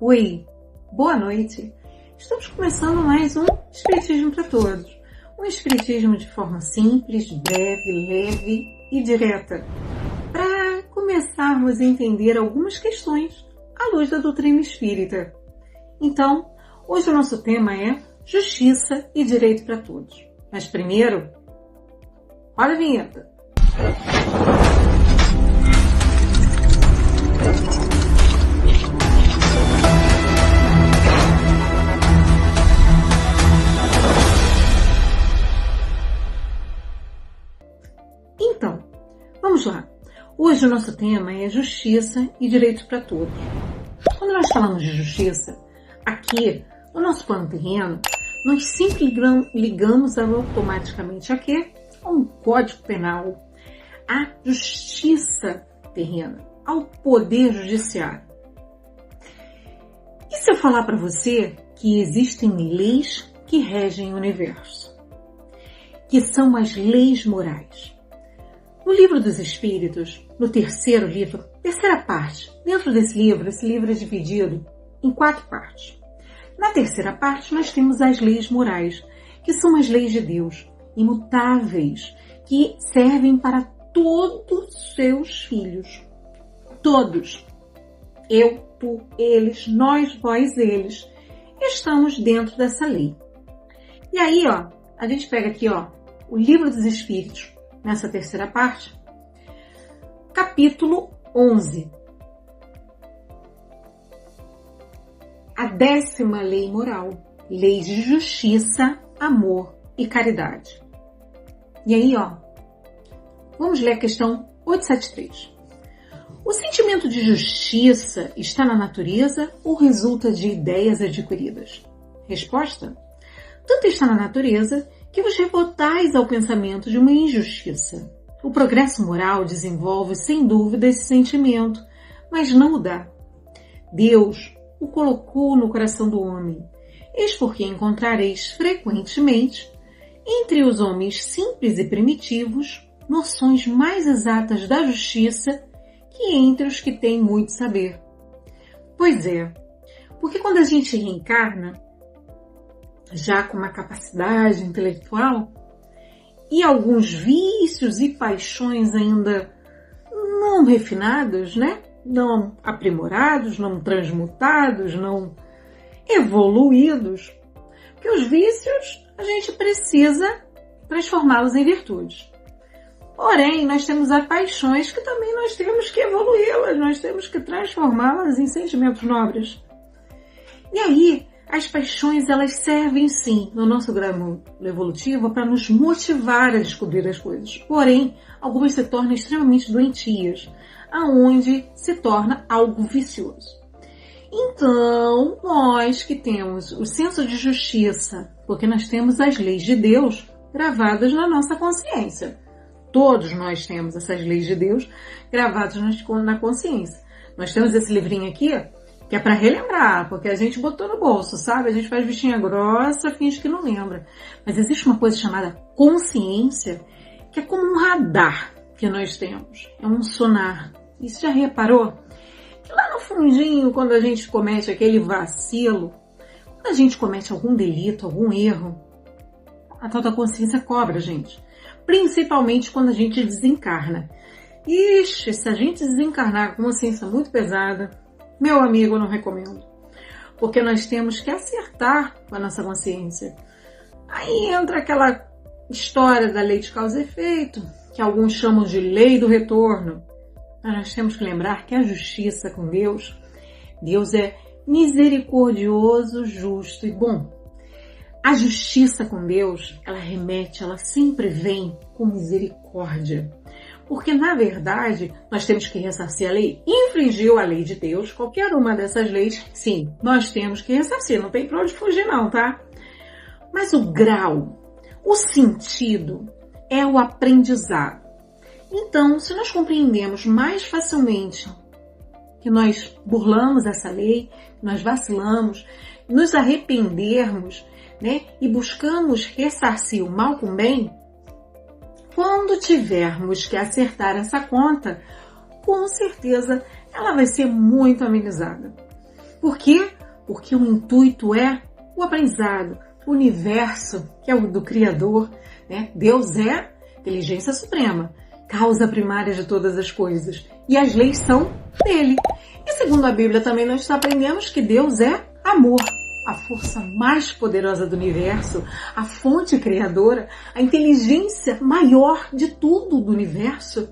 Oi, boa noite. Estamos começando mais um Espiritismo para Todos. Um Espiritismo de forma simples, breve, leve e direta, para começarmos a entender algumas questões à luz da doutrina espírita. Então, hoje o nosso tema é Justiça e Direito para Todos. Mas primeiro, roda a vinheta. Então, vamos lá. Hoje o nosso tema é Justiça e Direito para Todos. Quando nós falamos de justiça, aqui no nosso plano terreno, nós sempre ligamos automaticamente a quê? A um código penal, à justiça terrena, ao poder judiciário. E se eu falar para você que existem leis que regem o universo, que são as leis morais? No Livro dos Espíritos, no terceiro livro, terceira parte, dentro desse livro é dividido em 4 partes. Na terceira parte, nós temos as leis morais, que são as leis de Deus, imutáveis, que servem para todos os seus filhos. Todos. Eu, tu, eles, nós, vós, eles. Estamos dentro dessa lei. E aí, a gente pega aqui, o Livro dos Espíritos, nessa terceira parte, capítulo 11. A 10ª lei moral, lei de justiça, amor e caridade. E aí, vamos ler a questão 873. O sentimento de justiça está na natureza ou resulta de ideias adquiridas? Resposta: tanto está na natureza que vos rebotais ao pensamento de uma injustiça. O progresso moral desenvolve sem dúvida esse sentimento, mas não o dá. Deus o colocou no coração do homem. Eis porque encontrareis frequentemente, entre os homens simples e primitivos, noções mais exatas da justiça que entre os que têm muito saber. Pois é, porque quando a gente reencarna, já com uma capacidade intelectual e alguns vícios e paixões ainda não refinados, não aprimorados, não transmutados, não evoluídos, porque os vícios a gente precisa transformá-los em virtudes. Porém, nós temos as paixões que também nós temos que evoluí-las, nós temos que transformá-las em sentimentos nobres. E aí, as paixões, elas servem sim, no nosso grau evolutivo, para nos motivar a descobrir as coisas. Porém, algumas se tornam extremamente doentias, aonde se torna algo vicioso. Então, nós que temos o senso de justiça, porque nós temos as leis de Deus gravadas na nossa consciência. Todos nós temos essas leis de Deus gravadas na consciência. Nós temos esse livrinho aqui, que é para relembrar, porque a gente botou no bolso, sabe? A gente faz bichinha grossa, finge que não lembra. Mas existe uma coisa chamada consciência, que é como um radar que nós temos. É um sonar. E você já reparou? Que lá no fundinho, quando a gente comete aquele vacilo, quando a gente comete algum delito, algum erro, a tal da consciência cobra a gente. Principalmente quando a gente desencarna. Ixi, se a gente desencarnar com consciência muito pesada, meu amigo, eu não recomendo. Porque nós temos que acertar com a nossa consciência. Aí entra aquela história da lei de causa e efeito, que alguns chamam de lei do retorno. Mas nós temos que lembrar que a justiça com Deus, Deus é misericordioso, justo e bom. A justiça com Deus, ela sempre vem com misericórdia. Porque, na verdade, nós temos que ressarcir a lei. Infringiu a lei de Deus, qualquer uma dessas leis, sim, nós temos que ressarcir. Não tem pra onde fugir não, tá? Mas o grau, o sentido, é o aprendizado. Então, se nós compreendemos mais facilmente que nós burlamos essa lei, nós vacilamos, nos arrependermos, e buscamos ressarcir o mal com o bem, quando tivermos que acertar essa conta, com certeza ela vai ser muito amenizada. Por quê? Porque o intuito é o aprendizado, o universo, que é o do Criador, né? Deus é inteligência suprema, causa primária de todas as coisas. E as leis são dele. E segundo a Bíblia também nós aprendemos que Deus é amor. A força mais poderosa do universo, a fonte criadora, a inteligência maior de tudo do universo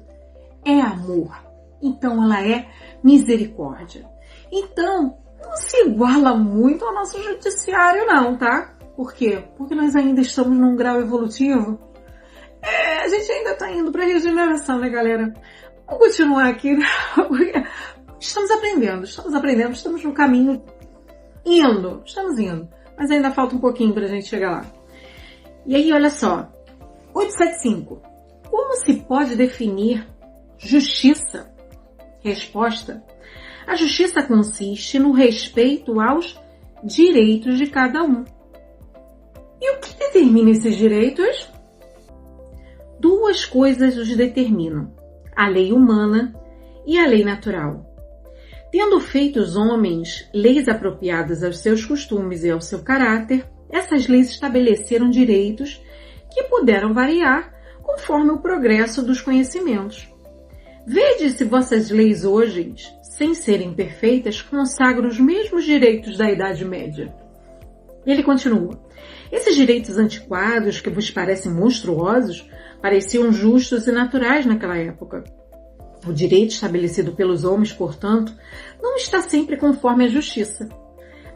é amor. Então ela é misericórdia. Então, não se iguala muito ao nosso judiciário não, tá? Por quê? Porque nós ainda estamos num grau evolutivo. A gente ainda está indo para a regeneração, né, galera? Vamos continuar aqui, né? Porque estamos aprendendo, estamos no caminho estamos indo. Mas ainda falta um pouquinho para a gente chegar lá. E aí, olha só. 875. Como se pode definir justiça? Resposta. A justiça consiste no respeito aos direitos de cada um. E o que determina esses direitos? Duas coisas os determinam: a lei humana e a lei natural. Tendo feito os homens leis apropriadas aos seus costumes e ao seu caráter, essas leis estabeleceram direitos que puderam variar conforme o progresso dos conhecimentos. Vede se vossas leis hoje, sem serem perfeitas, consagram os mesmos direitos da Idade Média. Ele continua: esses direitos antiquados que vos parecem monstruosos pareciam justos e naturais naquela época. O direito estabelecido pelos homens, portanto, não está sempre conforme a justiça.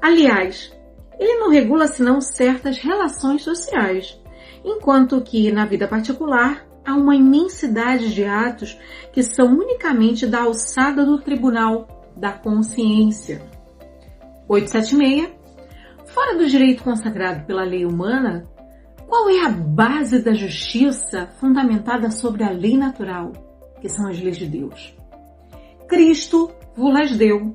Aliás, ele não regula senão certas relações sociais, enquanto que, na vida particular, há uma imensidade de atos que são unicamente da alçada do tribunal da consciência. 876. Fora do direito consagrado pela lei humana, qual é a base da justiça fundamentada sobre a lei natural, que são as leis de Deus? Cristo vos deu.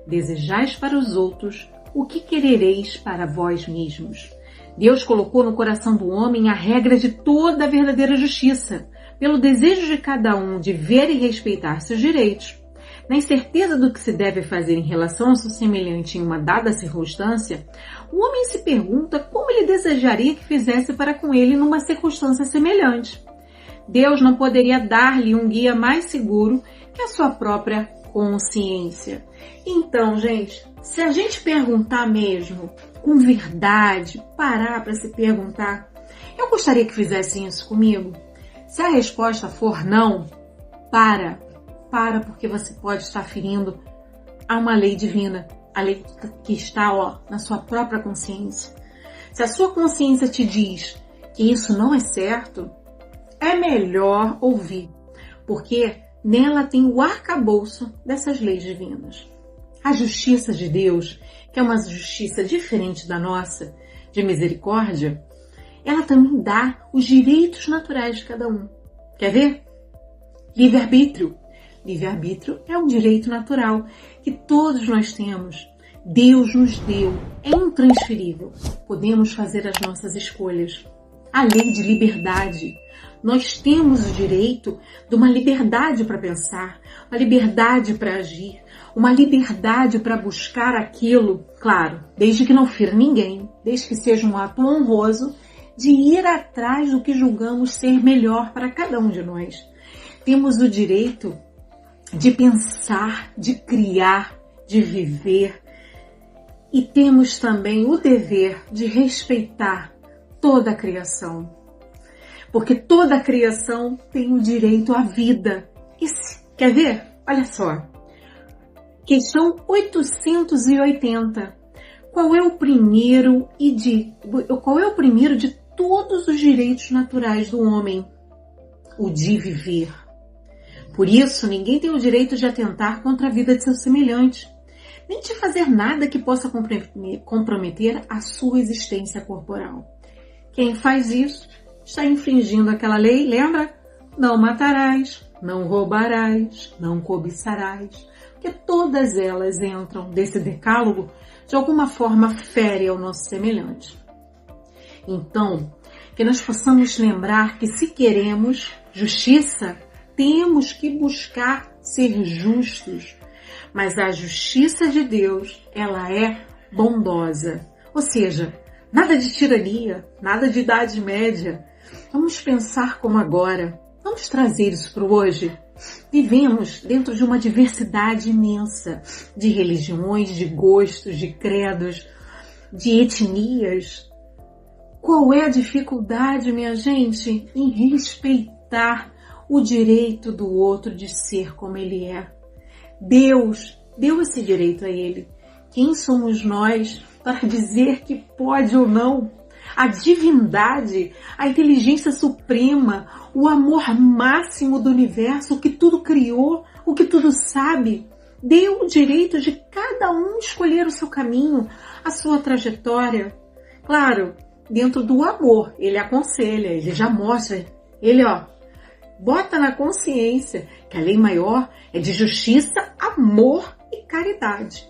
Desejais para os outros o que querereis para vós mesmos. Deus colocou no coração do homem a regra de toda a verdadeira justiça, pelo desejo de cada um de ver e respeitar seus direitos. Na incerteza do que se deve fazer em relação ao seu semelhante em uma dada circunstância, o homem se pergunta como ele desejaria que fizesse para com ele numa circunstância semelhante. Deus não poderia dar-lhe um guia mais seguro que a sua própria consciência. Então, gente, se a gente perguntar mesmo, com verdade, parar para se perguntar, eu gostaria que fizessem isso comigo? Se a resposta for não, para, porque você pode estar ferindo a uma lei divina, a lei que está na sua própria consciência. Se a sua consciência te diz que isso não é certo, é melhor ouvir, porque nela tem o arcabouço dessas leis divinas. A justiça de Deus, que é uma justiça diferente da nossa, de misericórdia, ela também dá os direitos naturais de cada um. Quer ver? Livre-arbítrio. Livre-arbítrio é um direito natural que todos nós temos. Deus nos deu, é intransferível. Podemos fazer as nossas escolhas. A lei de liberdade. Nós temos o direito de uma liberdade para pensar, uma liberdade para agir, uma liberdade para buscar aquilo, claro, desde que não fira ninguém, desde que seja um ato honroso, de ir atrás do que julgamos ser melhor para cada um de nós. Temos o direito de pensar, de criar, de viver, e temos também o dever de respeitar toda a criação. Porque toda a criação tem o direito à vida. Quer ver? Olha só. Questão 880. Qual é o primeiro de todos os direitos naturais do homem? O de viver. Por isso, ninguém tem o direito de atentar contra a vida de seu semelhante, nem de fazer nada que possa comprometer a sua existência corporal. Quem faz isso está infringindo aquela lei, lembra? Não matarás, não roubarás, não cobiçarás, porque todas elas entram desse decálogo, de alguma forma fere ao nosso semelhante. Então, que nós possamos lembrar que se queremos justiça, temos que buscar ser justos, mas a justiça de Deus, ela é bondosa. Ou seja, nada de tirania, nada de idade média. Vamos pensar como agora. Vamos trazer isso para o hoje. Vivemos dentro de uma diversidade imensa de religiões, de gostos, de credos, de etnias. Qual é a dificuldade, minha gente, em respeitar o direito do outro de ser como ele é? Deus deu esse direito a ele. Quem somos nós para dizer que pode ou não? A divindade, a inteligência suprema, o amor máximo do universo, o que tudo criou, o que tudo sabe, deu o direito de cada um escolher o seu caminho, a sua trajetória. Claro, dentro do amor, ele aconselha, ele já mostra, ele bota na consciência que a lei maior é de justiça, amor e caridade.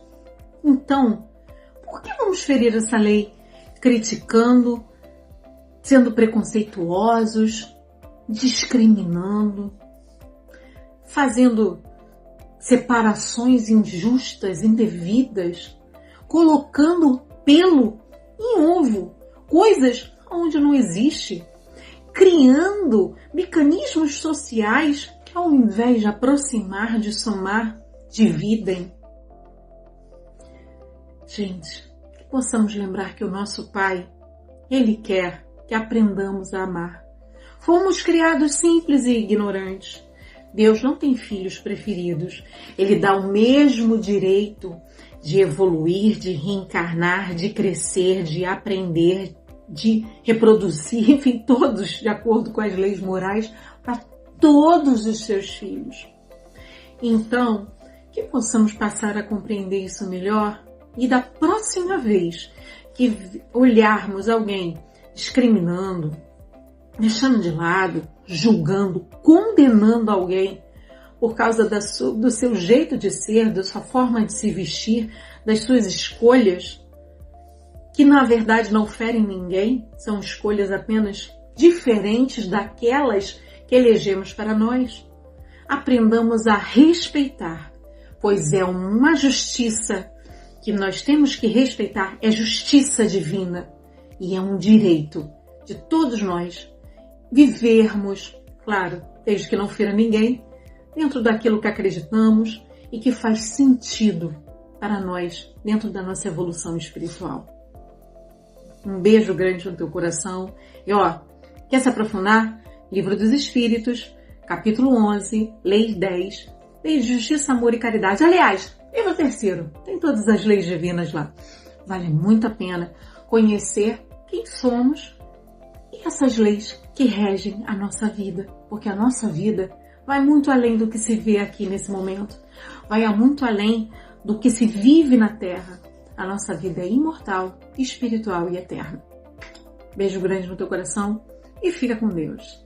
Então, por que vamos ferir essa lei criticando, sendo preconceituosos, discriminando, fazendo separações injustas, indevidas, colocando pelo em ovo, coisas onde não existe, criando mecanismos sociais que, ao invés de aproximar, de somar, dividem? Gente, que possamos lembrar que o nosso Pai, Ele quer que aprendamos a amar. Fomos criados simples e ignorantes. Deus não tem filhos preferidos. Ele dá o mesmo direito de evoluir, de reencarnar, de crescer, de aprender, de reproduzir, enfim, todos de acordo com as leis morais, para todos os seus filhos. Então, que possamos passar a compreender isso melhor e da próxima vez que olharmos alguém discriminando, deixando de lado, julgando, condenando alguém por causa do seu jeito de ser, da sua forma de se vestir, das suas escolhas, que na verdade não ferem ninguém, são escolhas apenas diferentes daquelas que elegemos para nós. Aprendamos a respeitar, pois é uma justiça que nós temos que respeitar, é justiça divina e é um direito de todos nós vivermos, claro, desde que não fira ninguém, dentro daquilo que acreditamos e que faz sentido para nós dentro da nossa evolução espiritual. Um beijo grande no teu coração e quer se aprofundar? Livro dos Espíritos, capítulo 11, Lei 10, Lei de Justiça, Amor e Caridade. Aliás, livro terceiro, tem todas as leis divinas lá. Vale muito a pena conhecer quem somos e essas leis que regem a nossa vida, porque a nossa vida vai muito além do que se vê aqui nesse momento, vai muito além do que se vive na Terra. A nossa vida é imortal, espiritual e eterna. Beijo grande no teu coração e fica com Deus.